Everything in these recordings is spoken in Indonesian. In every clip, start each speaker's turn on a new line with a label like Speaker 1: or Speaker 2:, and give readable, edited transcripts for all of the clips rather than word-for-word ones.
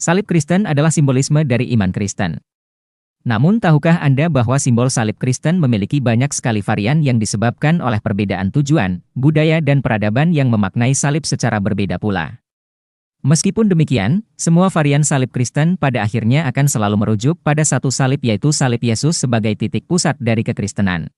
Speaker 1: Salib Kristen adalah simbolisme dari iman Kristen. Namun tahukah Anda bahwa simbol salib Kristen memiliki banyak sekali varian yang disebabkan oleh perbedaan tujuan, budaya dan peradaban yang memaknai salib secara berbeda pula. Meskipun demikian, semua varian salib Kristen pada akhirnya akan selalu merujuk pada satu salib, yaitu salib Yesus sebagai titik pusat dari kekristenan.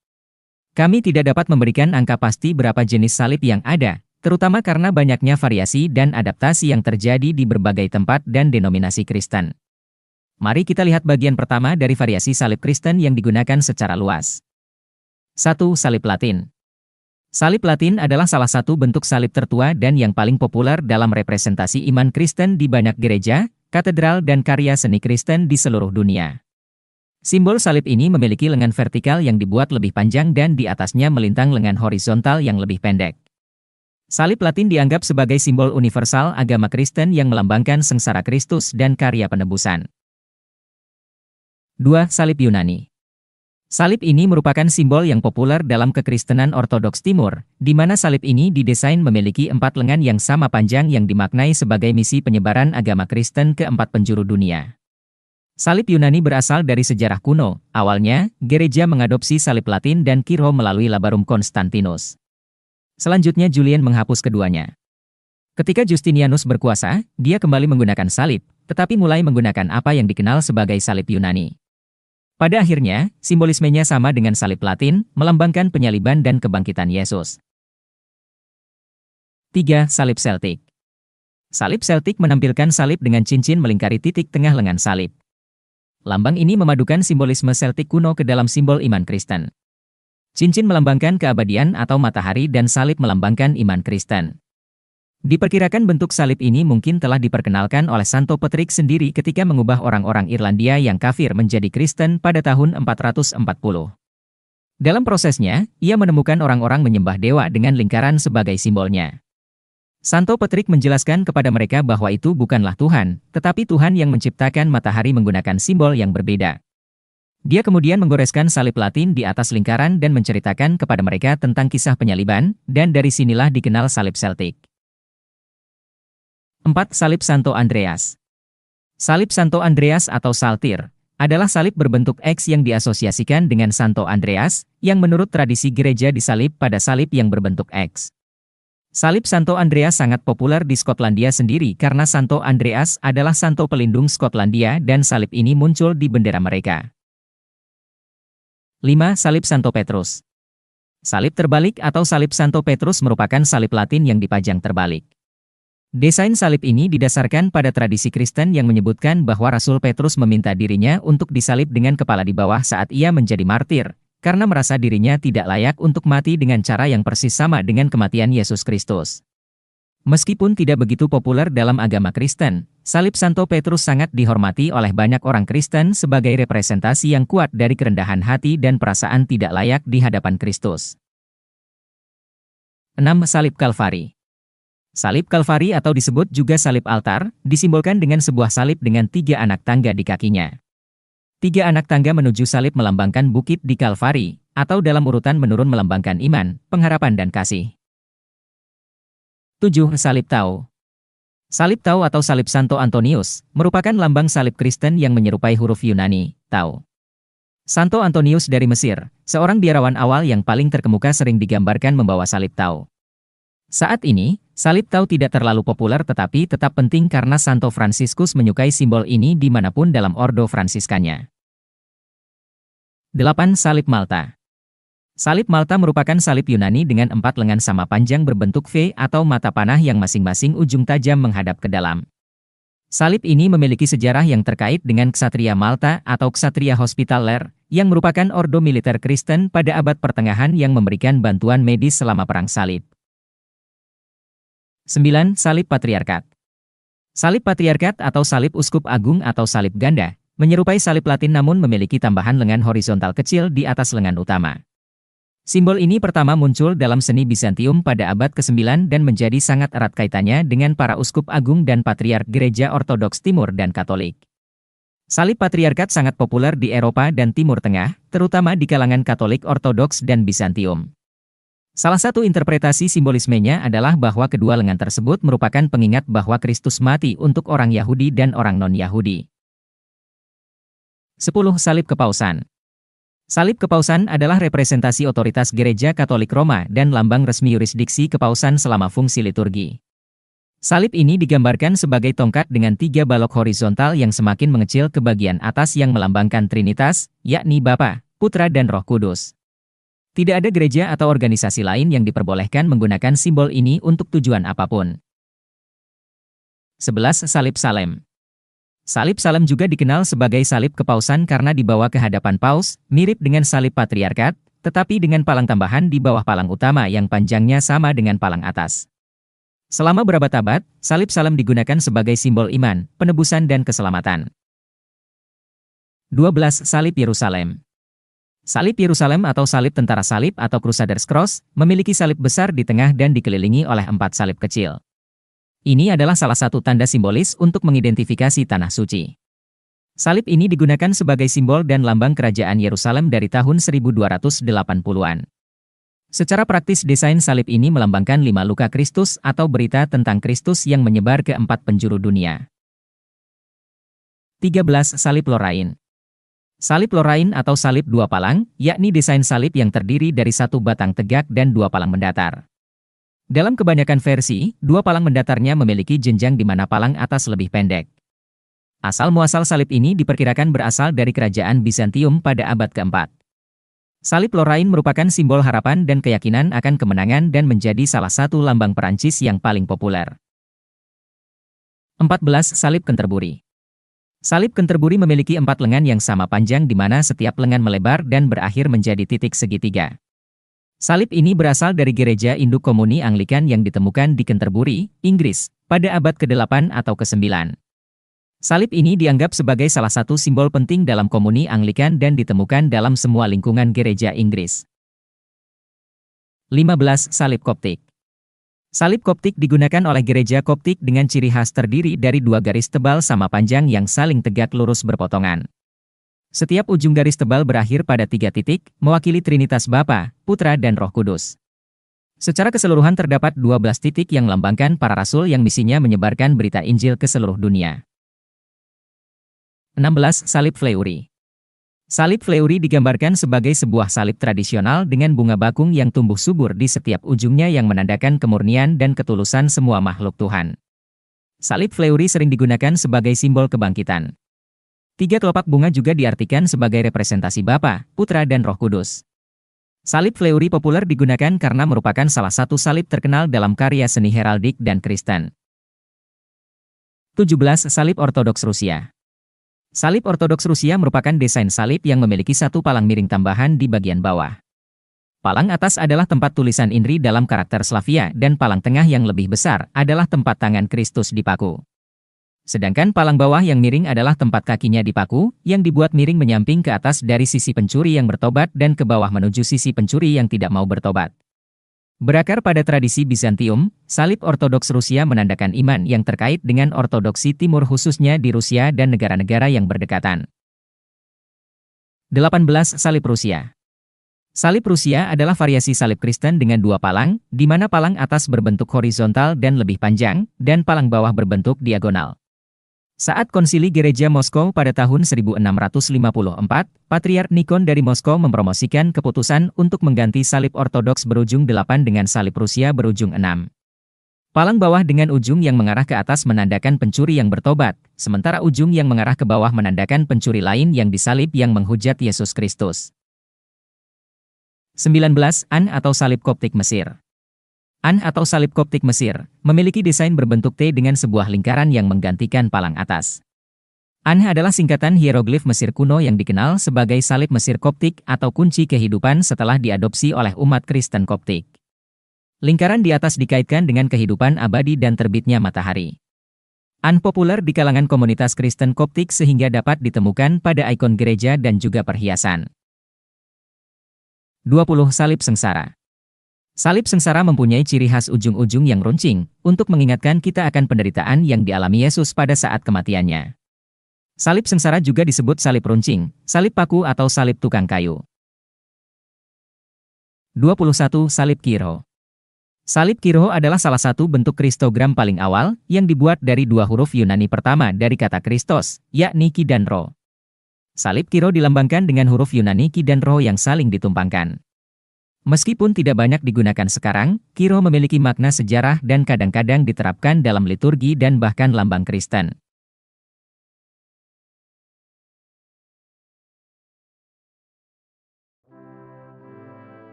Speaker 1: Kami tidak dapat memberikan angka pasti berapa jenis salib yang ada, terutama karena banyaknya variasi dan adaptasi yang terjadi di berbagai tempat dan denominasi Kristen. Mari kita lihat bagian pertama dari variasi salib Kristen yang digunakan secara luas. 1. Salib Latin. Salib Latin adalah salah satu bentuk salib tertua dan yang paling populer dalam representasi iman Kristen di banyak gereja, katedral dan karya seni Kristen di seluruh dunia. Simbol salib ini memiliki lengan vertikal yang dibuat lebih panjang dan di atasnya melintang lengan horizontal yang lebih pendek. Salib Latin dianggap sebagai simbol universal agama Kristen yang melambangkan sengsara Kristus dan karya penebusan. 2. Salib Yunani. Salib ini merupakan simbol yang populer dalam kekristenan Ortodoks Timur, di mana salib ini didesain memiliki 4 lengan yang sama panjang yang dimaknai sebagai misi penyebaran agama Kristen ke 4 penjuru dunia. Salib Yunani berasal dari sejarah kuno. Awalnya, gereja mengadopsi salib Latin dan Kirho melalui Labarum Constantinus. Selanjutnya Julian menghapus keduanya. Ketika Justinianus berkuasa, dia kembali menggunakan salib, tetapi mulai menggunakan apa yang dikenal sebagai salib Yunani. Pada akhirnya, simbolismenya sama dengan salib Latin, melambangkan penyaliban dan kebangkitan Yesus. 3. Salib Celtic. Salib Celtic menampilkan salib dengan cincin melingkari titik tengah lengan salib. Lambang ini memadukan simbolisme Celtic kuno ke dalam simbol iman Kristen. Cincin melambangkan keabadian atau matahari dan salib melambangkan iman Kristen. Diperkirakan bentuk salib ini mungkin telah diperkenalkan oleh Santo Patrick sendiri ketika mengubah orang-orang Irlandia yang kafir menjadi Kristen pada tahun 440. Dalam prosesnya, ia menemukan orang-orang menyembah dewa dengan lingkaran sebagai simbolnya. Santo Patrick menjelaskan kepada mereka bahwa itu bukanlah Tuhan, tetapi Tuhan yang menciptakan matahari menggunakan simbol yang berbeda. Dia kemudian menggoreskan salib Latin di atas lingkaran dan menceritakan kepada mereka tentang kisah penyaliban, dan dari sinilah dikenal salib Celtic. 4. Salib Santo Andreas. Salib Santo Andreas atau Saltir adalah salib berbentuk X yang diasosiasikan dengan Santo Andreas, yang menurut tradisi gereja disalib pada salib yang berbentuk X. Salib Santo Andreas sangat populer di Skotlandia sendiri karena Santo Andreas adalah santo pelindung Skotlandia dan salib ini muncul di bendera mereka. 5. Salib Santo Petrus. Salib terbalik atau salib Santo Petrus merupakan salib Latin yang dipajang terbalik. Desain salib ini didasarkan pada tradisi Kristen yang menyebutkan bahwa Rasul Petrus meminta dirinya untuk disalib dengan kepala di bawah saat ia menjadi martir, karena merasa dirinya tidak layak untuk mati dengan cara yang persis sama dengan kematian Yesus Kristus. Meskipun tidak begitu populer dalam agama Kristen, salib Santo Petrus sangat dihormati oleh banyak orang Kristen sebagai representasi yang kuat dari kerendahan hati dan perasaan tidak layak di hadapan Kristus. 6. Salib Kalvari. Salib Kalvari atau disebut juga salib altar, disimbolkan dengan sebuah salib dengan 3 anak tangga di kakinya. 3 anak tangga menuju salib melambangkan bukit di Kalvari, atau dalam urutan menurun melambangkan iman, pengharapan dan kasih. 7. Salib Tau. Salib Tau atau salib Santo Antonius, merupakan lambang salib Kristen yang menyerupai huruf Yunani, Tau. Santo Antonius dari Mesir, seorang biarawan awal yang paling terkemuka sering digambarkan membawa salib Tau. Saat ini, salib Tau tidak terlalu populer tetapi tetap penting karena Santo Fransiskus menyukai simbol ini dimanapun dalam Ordo Fransiskannya. 8. Salib Malta. Salib Malta merupakan salib Yunani dengan 4 lengan sama panjang berbentuk V atau mata panah yang masing-masing ujung tajam menghadap ke dalam. Salib ini memiliki sejarah yang terkait dengan Ksatria Malta atau Ksatria Hospitaller, yang merupakan ordo militer Kristen pada abad pertengahan yang memberikan bantuan medis selama Perang Salib. 9. Salib Patriarkat. Salib Patriarkat atau salib Uskup Agung atau salib ganda, menyerupai salib Latin namun memiliki tambahan lengan horizontal kecil di atas lengan utama. Simbol ini pertama muncul dalam seni Bizantium pada abad ke-9 dan menjadi sangat erat kaitannya dengan para uskup agung dan patriark gereja Ortodoks Timur dan Katolik. Salib Patriarkat sangat populer di Eropa dan Timur Tengah, terutama di kalangan Katolik Ortodoks dan Bizantium. Salah satu interpretasi simbolismenya adalah bahwa kedua lengan tersebut merupakan pengingat bahwa Kristus mati untuk orang Yahudi dan orang non-Yahudi. 10. Salib Kepausan. Salib kepausan adalah representasi otoritas Gereja Katolik Roma dan lambang resmi yurisdiksi kepausan selama fungsi liturgi. Salib ini digambarkan sebagai tongkat dengan 3 balok horizontal yang semakin mengecil ke bagian atas yang melambangkan Trinitas, yakni Bapa, Putra dan Roh Kudus. Tidak ada gereja atau organisasi lain yang diperbolehkan menggunakan simbol ini untuk tujuan apapun. 11. Salib Salem. Salib Salem juga dikenal sebagai salib kepausan karena dibawa ke hadapan paus, mirip dengan salib patriarkat, tetapi dengan palang tambahan di bawah palang utama yang panjangnya sama dengan palang atas. Selama berabad-abad, salib Salem digunakan sebagai simbol iman, penebusan dan keselamatan. 12. Salib Yerusalem. Salib Yerusalem atau salib tentara salib atau Crusaders Cross, memiliki salib besar di tengah dan dikelilingi oleh 4 salib kecil. Ini adalah salah satu tanda simbolis untuk mengidentifikasi Tanah Suci. Salib ini digunakan sebagai simbol dan lambang kerajaan Yerusalem dari tahun 1280-an. Secara praktis desain salib ini melambangkan 5 luka Kristus atau berita tentang Kristus yang menyebar ke 4 penjuru dunia. 13. Salib Lorraine. Salib Lorraine atau salib 2 palang, yakni desain salib yang terdiri dari 1 batang tegak dan 2 palang mendatar. Dalam kebanyakan versi, 2 palang mendatarnya memiliki jenjang di mana palang atas lebih pendek. Asal-muasal salib ini diperkirakan berasal dari kerajaan Bizantium pada abad ke-4. Salib Lorraine merupakan simbol harapan dan keyakinan akan kemenangan dan menjadi salah satu lambang Perancis yang paling populer. 14. Salib Canterbury. Salib Canterbury memiliki 4 lengan yang sama panjang di mana setiap lengan melebar dan berakhir menjadi titik segitiga. Salib ini berasal dari gereja induk komuni Anglikan yang ditemukan di Canterbury, Inggris, pada abad ke-8 atau ke-9. Salib ini dianggap sebagai salah satu simbol penting dalam komuni Anglikan dan ditemukan dalam semua lingkungan gereja Inggris. 15. Salib Koptik. Salib Koptik digunakan oleh gereja Koptik dengan ciri khas terdiri dari 2 garis tebal sama panjang yang saling tegak lurus berpotongan. Setiap ujung garis tebal berakhir pada 3 titik, mewakili Trinitas Bapa, Putra dan Roh Kudus. Secara keseluruhan terdapat 12 titik yang melambangkan para rasul yang misinya menyebarkan berita Injil ke seluruh dunia. 16. Salib Fleury. Salib Fleury digambarkan sebagai sebuah salib tradisional dengan bunga bakung yang tumbuh subur di setiap ujungnya yang menandakan kemurnian dan ketulusan semua makhluk Tuhan. Salib Fleury sering digunakan sebagai simbol kebangkitan. 3 kelopak bunga juga diartikan sebagai representasi Bapa, Putra dan Roh Kudus. Salib Fleury populer digunakan karena merupakan salah satu salib terkenal dalam karya seni heraldik dan Kristen. 17. Salib Ortodoks Rusia. Salib Ortodoks Rusia merupakan desain salib yang memiliki 1 palang miring tambahan di bagian bawah. Palang atas adalah tempat tulisan Inri dalam karakter Slavia dan palang tengah yang lebih besar adalah tempat tangan Kristus dipaku. Sedangkan palang bawah yang miring adalah tempat kakinya dipaku, yang dibuat miring menyamping ke atas dari sisi pencuri yang bertobat dan ke bawah menuju sisi pencuri yang tidak mau bertobat. Berakar pada tradisi Bizantium, salib Ortodoks Rusia menandakan iman yang terkait dengan Ortodoksi Timur khususnya di Rusia dan negara-negara yang berdekatan. 18. Salib Rusia. Salib Rusia adalah variasi salib Kristen dengan 2 palang, di mana palang atas berbentuk horizontal dan lebih panjang, dan palang bawah berbentuk diagonal. Saat konsili gereja Moskow pada tahun 1654, Patriark Nikon dari Moskow mempromosikan keputusan untuk mengganti salib Ortodoks berujung 8 dengan salib Rusia berujung 6. Palang bawah dengan ujung yang mengarah ke atas menandakan pencuri yang bertobat, sementara ujung yang mengarah ke bawah menandakan pencuri lain yang disalib yang menghujat Yesus Kristus. 19. An atau salib Koptik Mesir. An atau salib Koptik Mesir, memiliki desain berbentuk T dengan sebuah lingkaran yang menggantikan palang atas. An adalah singkatan hieroglif Mesir kuno yang dikenal sebagai salib Mesir Koptik atau kunci kehidupan setelah diadopsi oleh umat Kristen Koptik. Lingkaran di atas dikaitkan dengan kehidupan abadi dan terbitnya matahari. An populer di kalangan komunitas Kristen Koptik sehingga dapat ditemukan pada ikon gereja dan juga perhiasan. 20. Salib Sengsara. Salib sengsara mempunyai ciri khas ujung-ujung yang runcing, untuk mengingatkan kita akan penderitaan yang dialami Yesus pada saat kematiannya. Salib sengsara juga disebut salib runcing, salib paku atau salib tukang kayu. 21. Salib Kiro. Salib Kiro adalah salah satu bentuk kristogram paling awal yang dibuat dari dua huruf Yunani pertama dari kata Kristos, yakni Ki dan Ro. Salib Kiro dilambangkan dengan huruf Yunani Ki dan Ro yang saling ditumpangkan. Meskipun tidak banyak digunakan sekarang, Kiro memiliki makna sejarah dan kadang-kadang diterapkan dalam liturgi dan bahkan lambang Kristen.